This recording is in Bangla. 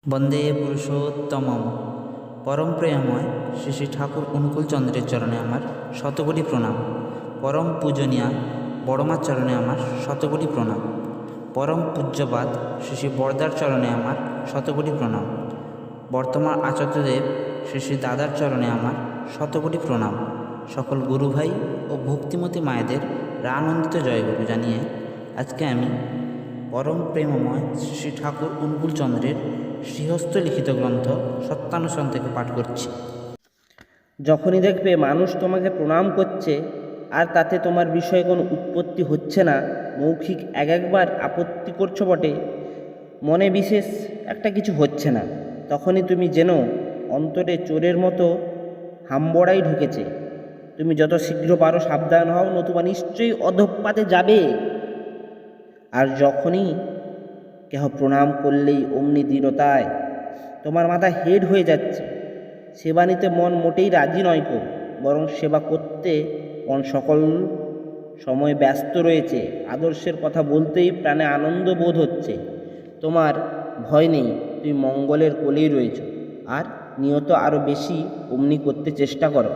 বন্দে পুরুষোত্তমম পরম প্রেমময় শ্রী শ্রী ঠাকুর অনুকূলচন্দ্রের চরণে আমার শতকোটি প্রণাম। পরম পূজনীয়া বড়মার চরণে আমার শতকোটি প্রণাম। পরম পূজ্যপাদ শ্রী শ্রী বরদার চরণে আমার শতকোটি প্রণাম। বর্তমান আচার্যদেব শ্রী শ্রী দাদার চরণে আমার শতকোটি প্রণাম। সকল গুরুভাই ও ভক্তিমতী মায়েদের রানন্দিত জয়গুরু জানিয়ে আজকে আমি পরম প্রেমময় শ্রী ঠাকুর অনুকূলচন্দ্রের শ্রীহস্ত লিখিত গ্রন্থ সত্যানুসরণ থেকে পাঠ করছি। যখনই দেখবে মানুষ তোমাকে প্রণাম করছে আর তাতে তোমার বিষয়ে কোনো উৎপত্তি হচ্ছে না, মৌখিক একবার আপত্তি করছো বটে, মনে বিশেষ একটা কিছু হচ্ছে না, তখনই তুমি যেন অন্তরে চোরের মতো হাম্বড়াই ঢুকেছে। তুমি যত শীঘ্র পারো সাবধান হও, নতুবা নিশ্চয়ই অধঃপাতে যাবে। আর যখনই কেহ প্রণাম করলেই অমনি দৃঢ়তায় তোমার মাথা হেড হয়ে যাচ্ছে। সেবা নিতে মন মোটেই রাজি নয় কো, বরং সেবা করতে মন সকল সময় ব্যস্ত রয়েছে। আদর্শের কথা বলতেই প্রাণে আনন্দ বোধ হচ্ছে। তোমার ভয় নেই, তুমি মঙ্গলের কোলেই রয়েছ। আর নিয়ত আরও বেশি অমনি করতে চেষ্টা করো।